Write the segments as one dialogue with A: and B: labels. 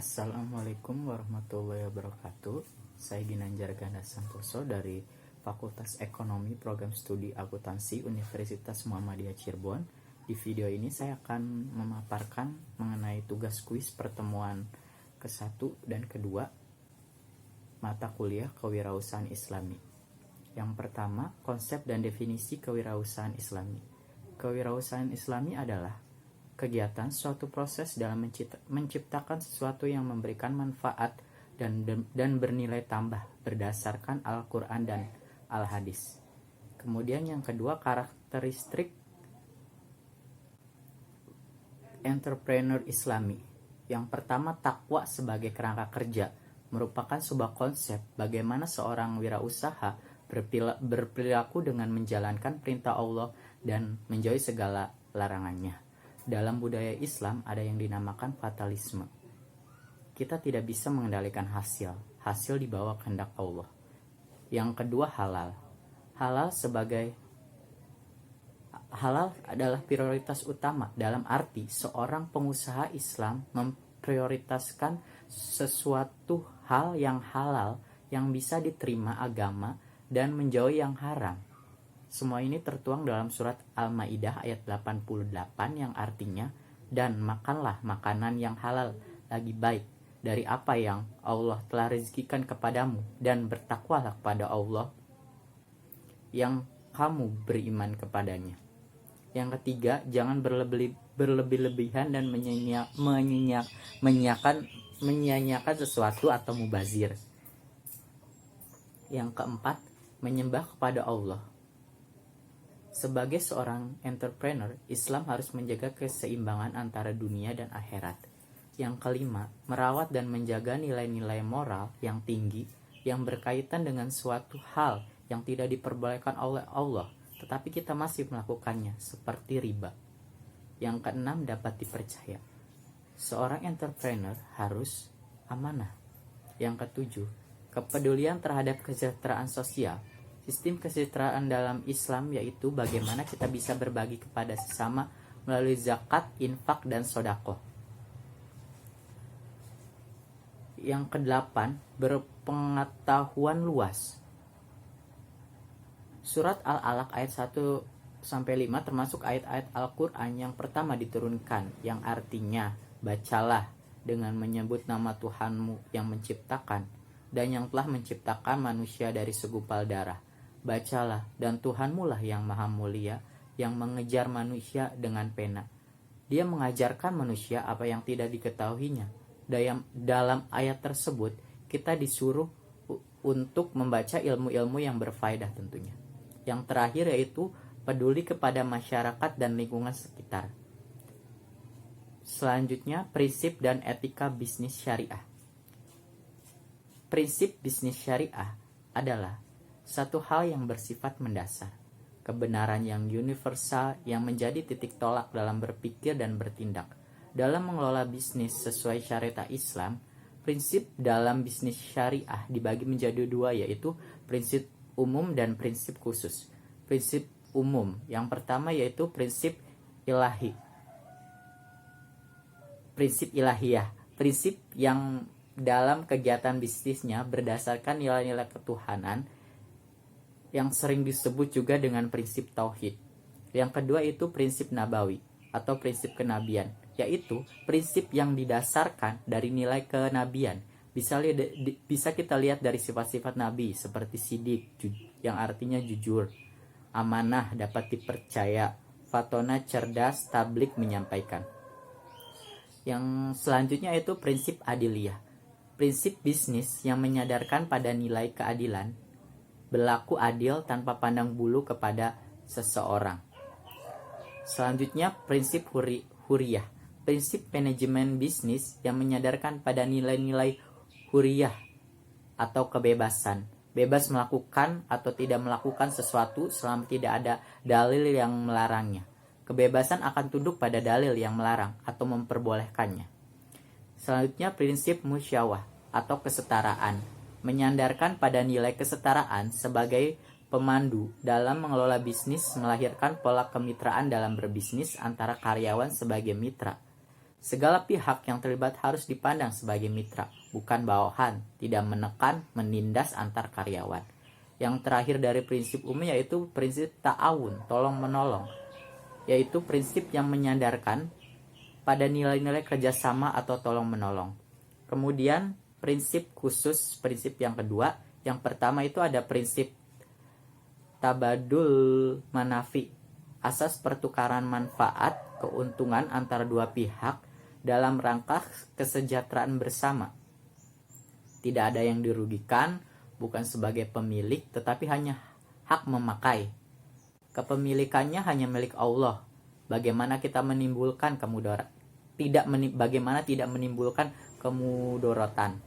A: Assalamualaikum warahmatullahi wabarakatuh. Saya Ginanjar Ganda Santoso dari Fakultas Ekonomi Program Studi Akuntansi Universitas Muhammadiyah Cirebon. Di video ini saya akan memaparkan mengenai tugas kuis pertemuan ke-1 dan kedua mata kuliah Kewirausahaan Islami. Yang pertama, konsep dan definisi kewirausahaan Islami. Kewirausahaan Islami adalah kegiatan suatu proses dalam menciptakan sesuatu yang memberikan manfaat dan bernilai tambah berdasarkan Al-Quran dan Al-Hadis. Kemudian yang kedua, karakteristik entrepreneur Islami. Yang pertama, takwa sebagai kerangka kerja merupakan sebuah konsep bagaimana seorang wirausaha berperilaku dengan menjalankan perintah Allah dan menjauhi segala larangannya. Dalam budaya Islam ada yang dinamakan fatalisme. Kita tidak bisa mengendalikan hasil dibawa kehendak Allah. Yang kedua, halal. Halal adalah prioritas utama dalam arti seorang pengusaha Islam memprioritaskan sesuatu hal yang halal yang bisa diterima agama dan menjauhi yang haram. Semua ini tertuang dalam surat Al-Maidah ayat 88 yang artinya, dan makanlah makanan yang halal lagi baik dari apa yang Allah telah rezekikan kepadamu, dan bertakwalah kepada Allah yang kamu beriman kepadanya. Yang ketiga, jangan berlebih-lebihan dan menyanyiakan sesuatu atau mubazir. Yang keempat, menyembah kepada Allah. Sebagai seorang entrepreneur, Islam harus menjaga keseimbangan antara dunia dan akhirat. Yang kelima, merawat dan menjaga nilai-nilai moral yang tinggi yang berkaitan dengan suatu hal yang tidak diperbolehkan oleh Allah, tetapi kita masih melakukannya, seperti riba. Yang keenam, dapat dipercaya. Seorang entrepreneur harus amanah. Yang ketujuh, kepedulian terhadap kesejahteraan sosial. Sistem kesejahteraan dalam Islam yaitu bagaimana kita bisa berbagi kepada sesama melalui zakat, infak, dan sedekah. Yang kedelapan, berpengetahuan luas. Surat Al-Alaq ayat 1-5 termasuk ayat-ayat Al-Quran yang pertama diturunkan, yang artinya, bacalah dengan menyebut nama Tuhanmu yang menciptakan dan yang telah menciptakan manusia dari segumpal darah. Bacalah, dan Tuhanmu lah yang maha mulia, yang mengejar manusia dengan pena. Dia mengajarkan manusia apa yang tidak diketahuinya. Dalam ayat tersebut, kita disuruh untuk membaca ilmu-ilmu yang berfaedah tentunya. Yang terakhir yaitu peduli kepada masyarakat dan lingkungan sekitar. Selanjutnya, prinsip dan etika bisnis syariah. Prinsip bisnis syariah adalah satu hal yang bersifat mendasar, kebenaran yang universal yang menjadi titik tolak dalam berpikir dan bertindak. Dalam mengelola bisnis sesuai syariat Islam, prinsip dalam bisnis syariah dibagi menjadi dua, yaitu prinsip umum dan prinsip khusus. Prinsip umum yang pertama yaitu prinsip ilahi. Prinsip ilahiyah, prinsip yang dalam kegiatan bisnisnya berdasarkan nilai-nilai ketuhanan, yang sering disebut juga dengan prinsip tauhid. Yang kedua itu prinsip nabawi atau prinsip kenabian, yaitu prinsip yang didasarkan dari nilai kenabian. Bisa kita lihat dari sifat-sifat nabi seperti sidik yang artinya jujur, amanah dapat dipercaya, fatona cerdas, tablik menyampaikan. Yang selanjutnya itu prinsip adiliyah, prinsip bisnis yang menyadarkan pada nilai keadilan, berlaku adil tanpa pandang bulu kepada seseorang. Selanjutnya prinsip huriyah, prinsip manajemen bisnis yang menyadarkan pada nilai-nilai huriyah atau kebebasan, bebas melakukan atau tidak melakukan sesuatu selama tidak ada dalil yang melarangnya. Kebebasan akan tunduk pada dalil yang melarang atau memperbolehkannya. Selanjutnya prinsip musyawah atau kesetaraan, menyandarkan pada nilai kesetaraan sebagai pemandu dalam mengelola bisnis, melahirkan pola kemitraan dalam berbisnis antara karyawan sebagai mitra. Segala pihak yang terlibat harus dipandang sebagai mitra, bukan bawahan, tidak menekan, menindas antar karyawan. Yang terakhir dari prinsip umum yaitu prinsip ta'awun, tolong-menolong, yaitu prinsip yang menyandarkan pada nilai-nilai kerjasama atau tolong-menolong. Kemudian prinsip khusus, prinsip yang kedua, yang pertama itu ada prinsip tabadul manafi, asas pertukaran manfaat, keuntungan antara dua pihak dalam rangka kesejahteraan bersama. Tidak ada yang dirugikan, bukan sebagai pemilik, tetapi hanya hak memakai. Kepemilikannya hanya milik Allah. Bagaimana kita menimbulkan bagaimana tidak menimbulkan kemudorotan.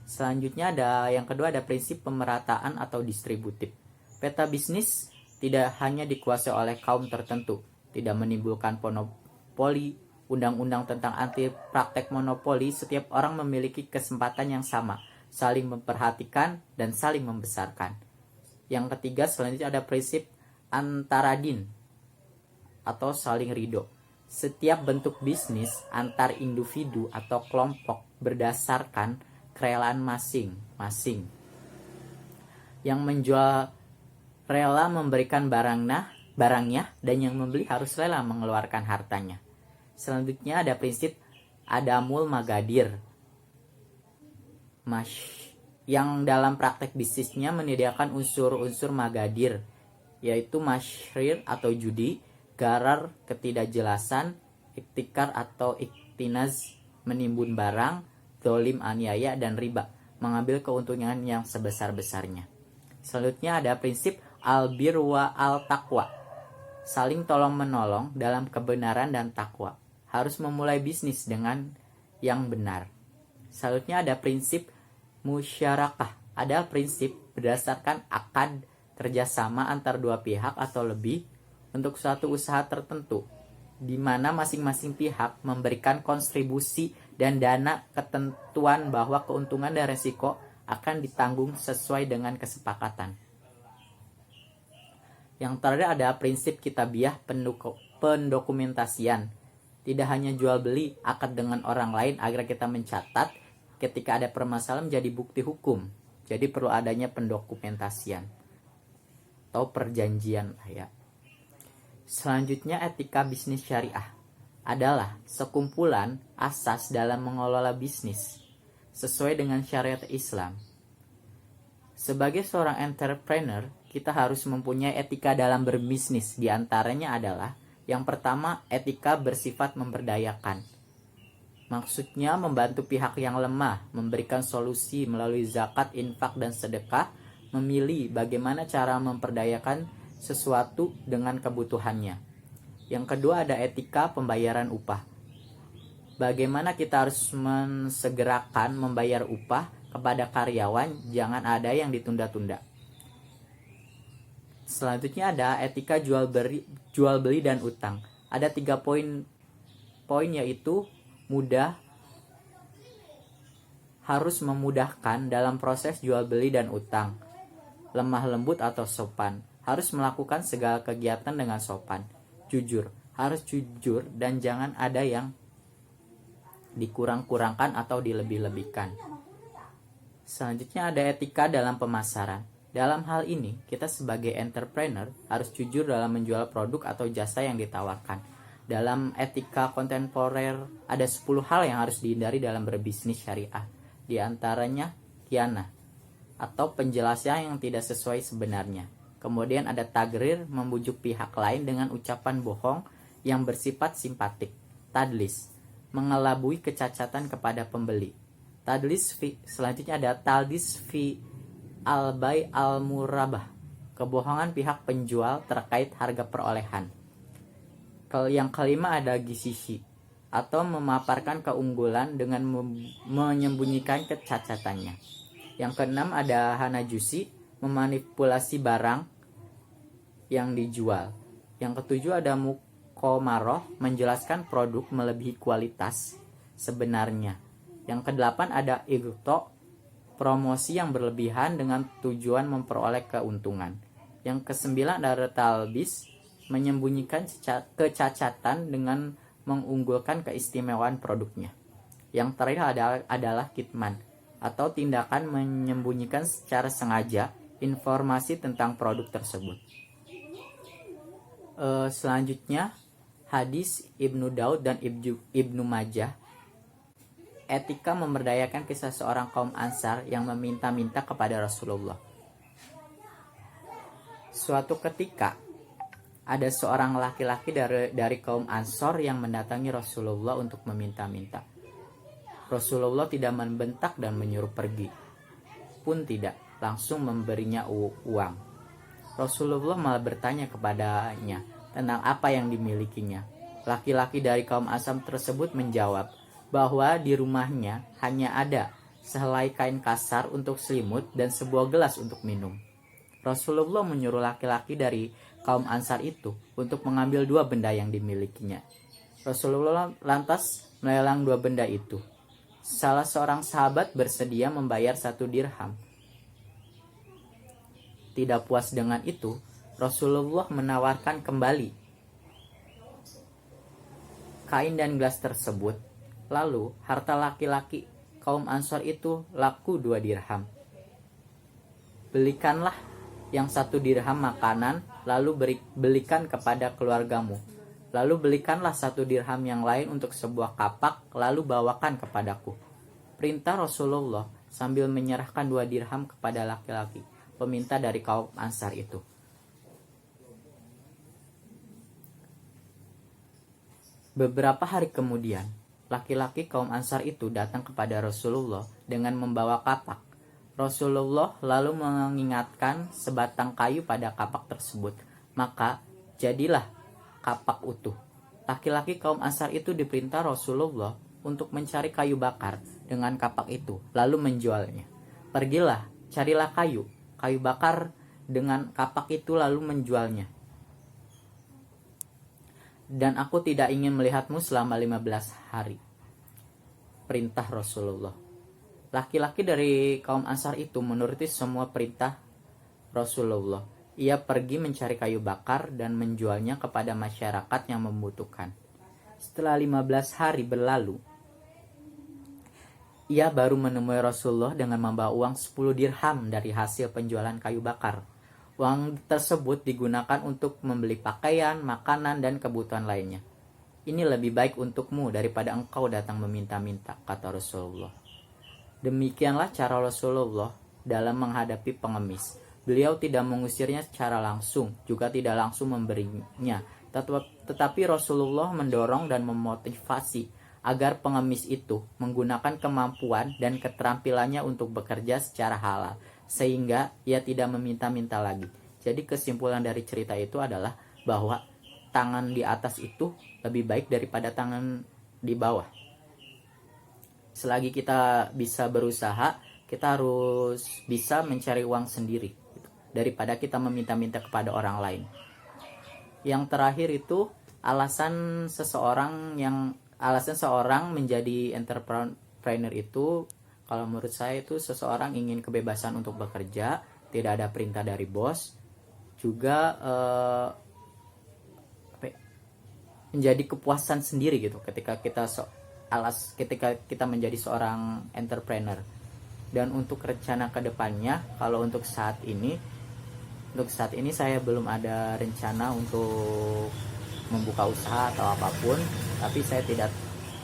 A: Selanjutnya yang kedua ada prinsip pemerataan atau distributif. Peta bisnis tidak hanya dikuasai oleh kaum tertentu, tidak menimbulkan monopoli. Undang-undang tentang anti praktek monopoli, setiap orang memiliki kesempatan yang sama, saling memperhatikan dan saling membesarkan. Yang ketiga selanjutnya ada prinsip antaradin atau saling ridho. Setiap bentuk bisnis antar individu atau kelompok berdasarkan kerelaan masing-masing. Yang menjual rela memberikan barangnya dan yang membeli harus rela mengeluarkan hartanya. Selanjutnya ada prinsip adamul magadir, yang dalam praktek bisnisnya menyediakan unsur-unsur magadir, yaitu masyrir atau judi, garar ketidakjelasan, iktikar atau iktinaz menimbun barang, dolim aniaya, dan riba mengambil keuntungan yang sebesar-besarnya. Selanjutnya ada prinsip albir wa al-taqwa, saling tolong-menolong dalam kebenaran dan takwa. Harus memulai bisnis dengan yang benar. Selanjutnya ada prinsip musyarakah. Ada prinsip berdasarkan akad kerjasama antar dua pihak atau lebih untuk suatu usaha tertentu, di mana masing-masing pihak memberikan kontribusi dan dana, ketentuan bahwa keuntungan dan resiko akan ditanggung sesuai dengan kesepakatan. Yang terakhir ada prinsip kitabiah pendokumentasian. Tidak hanya jual beli akad dengan orang lain agar kita mencatat ketika ada permasalahan menjadi bukti hukum. Jadi perlu adanya pendokumentasian atau perjanjian ya. Selanjutnya etika bisnis syariah adalah sekumpulan asas dalam mengelola bisnis sesuai dengan syariat Islam. Sebagai seorang entrepreneur, kita harus mempunyai etika dalam berbisnis. Di antaranya adalah yang pertama, etika bersifat memberdayakan. Maksudnya membantu pihak yang lemah, memberikan solusi melalui zakat, infak, dan sedekah, memilih bagaimana cara memperdayakan sesuatu dengan kebutuhannya. Yang kedua ada etika pembayaran upah. Bagaimana kita harus mensegerakan membayar upah kepada karyawan, jangan ada yang ditunda-tunda. Selanjutnya ada etika jual beli dan utang. Ada 3 poin yaitu harus memudahkan dalam proses jual beli dan utang, lemah lembut atau sopan, harus melakukan segala kegiatan dengan sopan, jujur, harus jujur dan jangan ada yang dikurang-kurangkan atau dilebih-lebihkan. Selanjutnya ada etika dalam pemasaran. Dalam hal ini, kita sebagai entrepreneur harus jujur dalam menjual produk atau jasa yang ditawarkan. Dalam etika kontemporer, ada 10 hal yang harus dihindari dalam berbisnis syariah. Di antaranya, khianah atau penjelasan yang tidak sesuai sebenarnya. Kemudian ada tagrir, membujuk pihak lain dengan ucapan bohong yang bersifat simpatik. Tadlis, mengelabui kecacatan kepada pembeli. Selanjutnya ada taldis fi al-bay al-murabah, kebohongan pihak penjual terkait harga perolehan. Yang kelima ada gisishi, atau memaparkan keunggulan dengan menyembunyikan kecacatannya. Yang keenam ada hanajushi, memanipulasi barang yang dijual. Yang ketujuh ada mukomaroh, menjelaskan produk melebihi kualitas sebenarnya. Yang kedelapan ada igto, promosi yang berlebihan dengan tujuan memperoleh keuntungan. Yang kesembilan ada talbis, menyembunyikan kecacatan dengan mengunggulkan keistimewaan produknya. Yang terakhir adalah kitman, atau tindakan menyembunyikan secara sengaja informasi tentang produk tersebut. Selanjutnya, hadis Ibnu Daud dan Ibnu Majah. Etika memberdayakan kisah seorang kaum Ansar yang meminta-minta kepada Rasulullah. Suatu ketika, ada seorang laki-laki dari kaum Ansor yang mendatangi Rasulullah untuk meminta-minta. Rasulullah tidak membentak dan menyuruh pergi, pun tidak langsung memberinya uang. Rasulullah malah bertanya kepadanya tentang apa yang dimilikinya. Laki-laki dari kaum Ansar tersebut menjawab bahwa di rumahnya hanya ada sehelai kain kasar untuk selimut dan sebuah gelas untuk minum. Rasulullah menyuruh laki-laki dari kaum Ansar itu untuk mengambil 2 benda yang dimilikinya. Rasulullah lantas melelang 2 benda itu. Salah seorang sahabat bersedia membayar 1 dirham. Tidak puas dengan itu, Rasulullah menawarkan kembali kain dan gelas tersebut. Lalu harta laki-laki kaum Ansor itu laku 2 dirham. Belikanlah yang 1 dirham makanan, lalu belikan kepada keluargamu. Lalu belikanlah 1 dirham yang lain untuk sebuah kapak, lalu bawakan kepadaku. Perintah Rasulullah sambil menyerahkan 2 dirham kepada laki-laki peminta dari kaum Ansar itu. Beberapa hari kemudian, laki-laki kaum Ansar itu datang kepada Rasulullah dengan membawa kapak. Rasulullah lalu mengingatkan sebatang kayu pada kapak tersebut. Maka jadilah kapak utuh. Laki-laki kaum Ansar itu diperintah Rasulullah untuk mencari kayu bakar dengan kapak itu, lalu menjualnya. Pergilah, carilah kayu bakar dengan kapak itu, lalu menjualnya. Dan aku tidak ingin melihatmu selama 15 hari. Perintah Rasulullah. Laki-laki dari kaum Ansar itu menuruti semua perintah Rasulullah. Ia pergi mencari kayu bakar dan menjualnya kepada masyarakat yang membutuhkan. Setelah 15 hari berlalu, ia baru menemui Rasulullah dengan membawa uang 10 dirham dari hasil penjualan kayu bakar. Uang tersebut digunakan untuk membeli pakaian, makanan, dan kebutuhan lainnya. Ini lebih baik untukmu daripada engkau datang meminta-minta, kata Rasulullah. Demikianlah cara Rasulullah dalam menghadapi pengemis. Beliau tidak mengusirnya secara langsung, juga tidak langsung memberinya. Tetapi Rasulullah mendorong dan memotivasi agar pengemis itu menggunakan kemampuan dan keterampilannya untuk bekerja secara halal, sehingga ia tidak meminta-minta lagi. Jadi kesimpulan dari cerita itu adalah bahwa tangan di atas itu lebih baik daripada tangan di bawah. Selagi kita bisa berusaha, kita harus bisa mencari uang sendiri, daripada kita meminta-minta kepada orang lain. Yang terakhir itu alasan seorang menjadi entrepreneur itu, kalau menurut saya itu seseorang ingin kebebasan untuk bekerja, tidak ada perintah dari bos, juga menjadi kepuasan sendiri gitu ketika kita menjadi seorang entrepreneur. Dan untuk rencana kedepannya, kalau untuk saat ini saya belum ada rencana untuk membuka usaha atau apapun, tapi saya tidak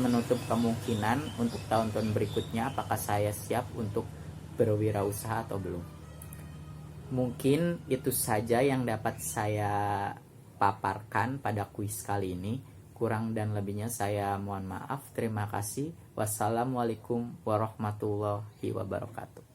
A: menutup kemungkinan untuk tahun-tahun berikutnya apakah saya siap untuk berwirausaha atau belum. Mungkin itu saja yang dapat saya paparkan pada kuis kali ini. Kurang dan lebihnya saya mohon maaf. Terima kasih. Wassalamualaikum warahmatullahi wabarakatuh.